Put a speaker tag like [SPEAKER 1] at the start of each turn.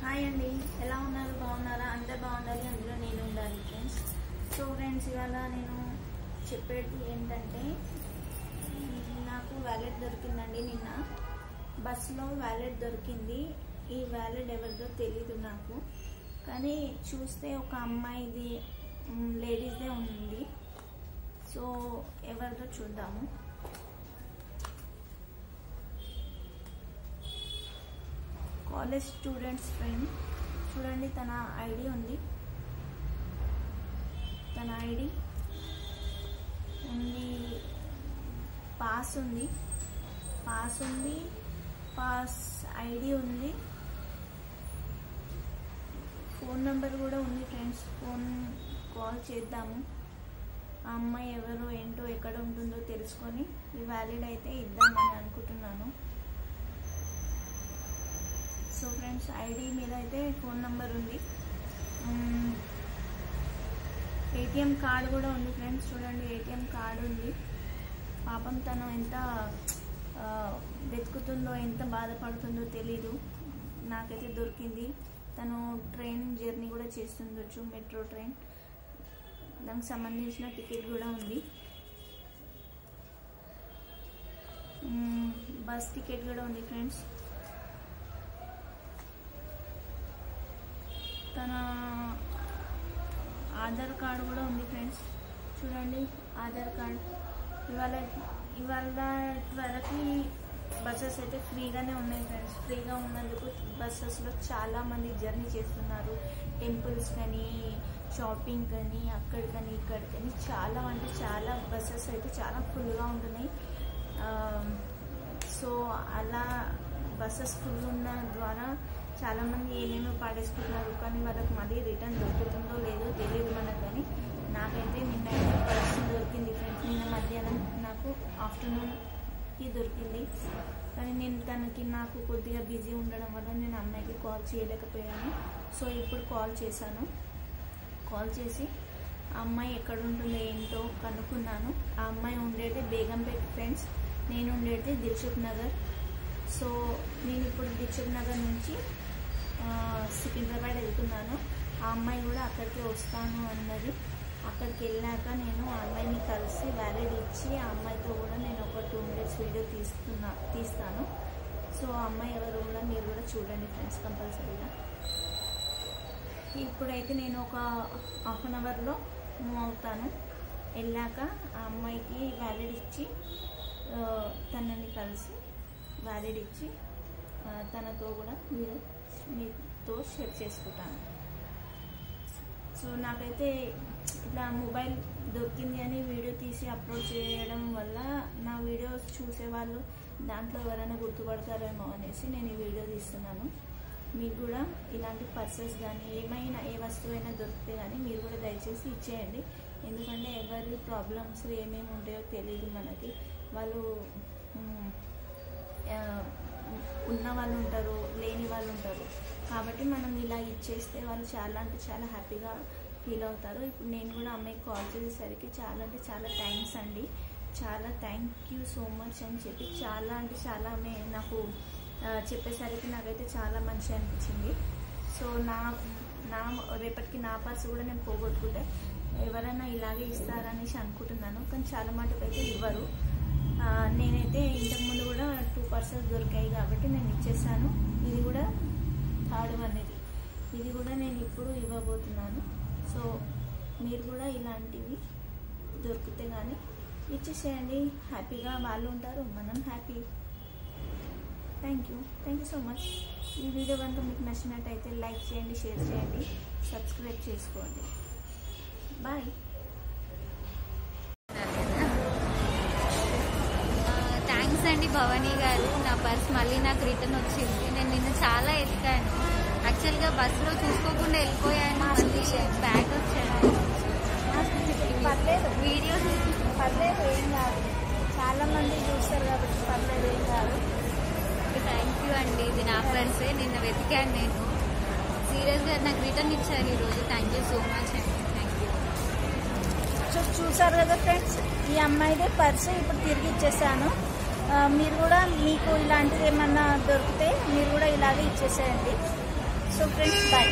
[SPEAKER 1] Hi అండి, ఎలా ఉన్నారు? బాగున్నారా? అందరు బాగుండాలి, అందులో నేను ఉండాలి ఫ్రెండ్స్. సో ఫ్రెండ్స్, ఇవాళ నేను చెప్పేది ఏంటంటే, నాకు వ్యాలెట్ దొరికిందండి. నిన్న బస్సులో వ్యాలెట్ దొరికింది. ఈ వ్యాలెట్ ఎవరిదో తెలీదు నాకు, కానీ చూస్తే ఒక అమ్మాయిది, లేడీస్దే ఉంది. సో ఎవరిదో చూద్దాము. కాలేజ్ స్టూడెంట్స్ ఫ్రెండ్, చూడండి తన ఐడి ఉంది. తన ఐడి ఉంది, పాస్ ఉంది, పాస్ ఐడి ఉంది, ఫోన్ నెంబర్ కూడా ఉంది ఫ్రెండ్స్. ఫోన్ కాల్ చేద్దాము. ఆ అమ్మాయి ఎవరో ఏంటో ఎక్కడ ఉంటుందో తెలుసుకొని ఈ వ్యాలిడ్ అయితే ఇద్దామని అనుకుంటున్నాను. సో ఫ్రెండ్స్, ఐడి మీద అయితే ఫోన్ నెంబర్ ఉంది, ఏటీఎం కార్డు కూడా ఉంది ఫ్రెండ్స్. చూడండి, ఏటీఎం కార్డు ఉంది. పాపం తను ఎంత వెతుకుతుందో, ఎంత బాధపడుతుందో తెలీదు. నాకైతే దొరికింది. తను ట్రైన్ జర్నీ కూడా చేస్తుండొచ్చు, మెట్రో ట్రైన్. దానికి సంబంధించిన టికెట్ కూడా ఉంది. బస్ టికెట్ కూడా ఉంది ఫ్రెండ్స్. తన ఆధార్ కార్డు కూడా ఉంది ఫ్రెండ్స్. చూడండి, ఆధార్ కార్డు. ఇవాళ వరకు బస్సెస్ అయితే ఫ్రీగానే ఉన్నాయి ఫ్రెండ్స్. ఫ్రీగా ఉన్నందుకు బస్సెస్లో చాలామంది జర్నీ చేస్తున్నారు. టెంపుల్స్ కానీ, షాపింగ్ కానీ, అక్కడికని ఇక్కడికని చాలా అంటే చాలా బస్సెస్ అయితే చాలా ఫుల్గా ఉంటున్నాయి. సో అలా బస్సెస్ ఫుల్ ఉన్న ద్వారా చాలామంది ఏమేమో పాడేసుకుంటున్నారు. కానీ వాళ్ళకి మళ్ళీ రిటర్న్ దొరుకుతుందో లేదో తెలియదు మనకు. కానీ నాకైతే నిన్న పర్స్ దొరికింది ఫ్రెండ్స్. నిన్న మధ్యాహ్నం నాకు ఆఫ్టర్నూన్కి దొరికింది. కానీ నాకు కొద్దిగా బిజీ ఉండడం వల్ల నేను అమ్మాయికి కాల్ చేయలేకపోయాను. సో ఇప్పుడు కాల్ చేశాను. కాల్ చేసి ఆ అమ్మాయి ఎక్కడ ఉంటుందో ఏంటో కనుక్కున్నాను. ఆ అమ్మాయి ఉండేది బేగంపేట ఫ్రెండ్స్, నేను ఉండేది దిల్సుఖ్ నగర్. సో నేను ఇప్పుడు దిల్సుఖ్ నగర్ నుంచి సికింద్రాబాద్ వెళ్తున్నాను. ఆ అమ్మాయి కూడా అక్కడికి వస్తాను అన్నది. అక్కడికి వెళ్ళాక నేను ఆ అమ్మాయిని కలిసి వ్యాలిడ్ ఇచ్చి ఆ అమ్మాయితో కూడా నేను ఒక 2 minutes వీడియో తీస్తాను. సో ఆ అమ్మాయి ఎవరు కూడా మీరు కూడా చూడండి ఫ్రెండ్స్ కంపల్సరీగా. ఇప్పుడైతే నేను ఒక 1/2 అవర్లో మూవ్ అవుతాను. వెళ్ళాక ఆ అమ్మాయికి వ్యాలిడ్ ఇచ్చి తనని కలిసి వ్యాలిడ్ ఇచ్చి తనతో కూడా మీతో షేర్ చేసుకుంటాను. సో నాకైతే ఇట్లా మొబైల్ దొరికింది అని వీడియో తీసి అప్లోడ్ చేయడం వల్ల నా వీడియోస్ చూసేవాళ్ళు దాంట్లో ఎవరైనా గుర్తుపడతారేమో అనేసి నేను ఈ వీడియో తీస్తున్నాను. మీకు కూడా ఇలాంటి పర్సెస్ కానీ ఏమైనా ఏ వస్తువైనా దొరికితే కానీ మీరు కూడా దయచేసి ఇచ్చేయండి. ఎందుకంటే ఎవరి ప్రాబ్లమ్స్ ఏమేమి ఉంటాయో తెలియదు మనకి. వాళ్ళు ఉన్న వాళ్ళు ఉంటారు, లేని వాళ్ళు ఉంటారు. కాబట్టి మనం ఇలా ఇచ్చేస్తే వాళ్ళు చాలా అంటే చాలా హ్యాపీగా ఫీల్ అవుతారు. ఇప్పుడు నేను కూడా అమ్మాయికి కాల్ చేసేసరికి చాలా అంటే చాలా థ్యాంక్స్ అండి, చాలా థ్యాంక్ యూ సో మచ్ అని చెప్పి చాలా అంటే చాలా నాకు చెప్పేసరికి నాకైతే చాలా మంచి అనిపించింది. సో రేపటికి నా పర్స్ కూడా నేను పోగొట్టుకుంటే ఎవరైనా ఇలాగే ఇస్తారనేసి అనుకుంటున్నాను. కానీ చాలా మటుకు అయితే ఇవ్వరు. నేనైతే ఇంతకుముందు కూడా 2 పర్సెస్ దొరికాయి కాబట్టి నేను ఇచ్చేసాను. ఇది కూడా 3rd వన్. ఇది కూడా నేను ఇప్పుడు ఇవ్వబోతున్నాను. సో మీరు కూడా ఇలాంటివి దొరికితే కానీ ఇచ్చేసేయండి. హ్యాపీగా వాళ్ళు ఉంటారు, మనం happy. Thank you so much. ఈ వీడియో కనుక మీకు నచ్చినట్టయితే లైక్ చేయండి, షేర్ చేయండి, సబ్స్క్రైబ్ చేసుకోండి. బాయ్.
[SPEAKER 2] థ్యాంక్స్ అండి భవానీ గారు. నా పర్స్ మళ్ళీ నాకు రిటర్న్ వచ్చింది. నేను నిన్న చాలా ఎతికాను. యాక్చువల్గా బస్సులో చూసుకోకుండా వెళ్ళిపోయాను. మళ్ళీ బ్యాగ్ వచ్చాను.
[SPEAKER 1] పర్లేదు,
[SPEAKER 2] వీడియోస్
[SPEAKER 1] పర్లేదు, ఏం కాదు. చాలా మంది చూస్తారు కాబట్టి పర్లేదు, ఏం కాదు.
[SPEAKER 2] థ్యాంక్ యూ అండి. ఇది నా పర్సే, నిన్న వెతికాను నేను. సీరియస్గా నాకు రిటర్న్ ఇచ్చారు ఈరోజు. థ్యాంక్ యూ సో మచ్ అండి. Thank you.
[SPEAKER 1] చూసారు కదా ఫ్రెండ్స్, ఈ అమ్మాయిదే పర్సు ఇప్పుడు తిరిగి ఇచ్చేసాను. మీరు కూడా మీకు ఇలాంటిది ఏమన్నా దొరికితే మీరు కూడా ఇలాగే ఇచ్చేసేయండి. So friends bye.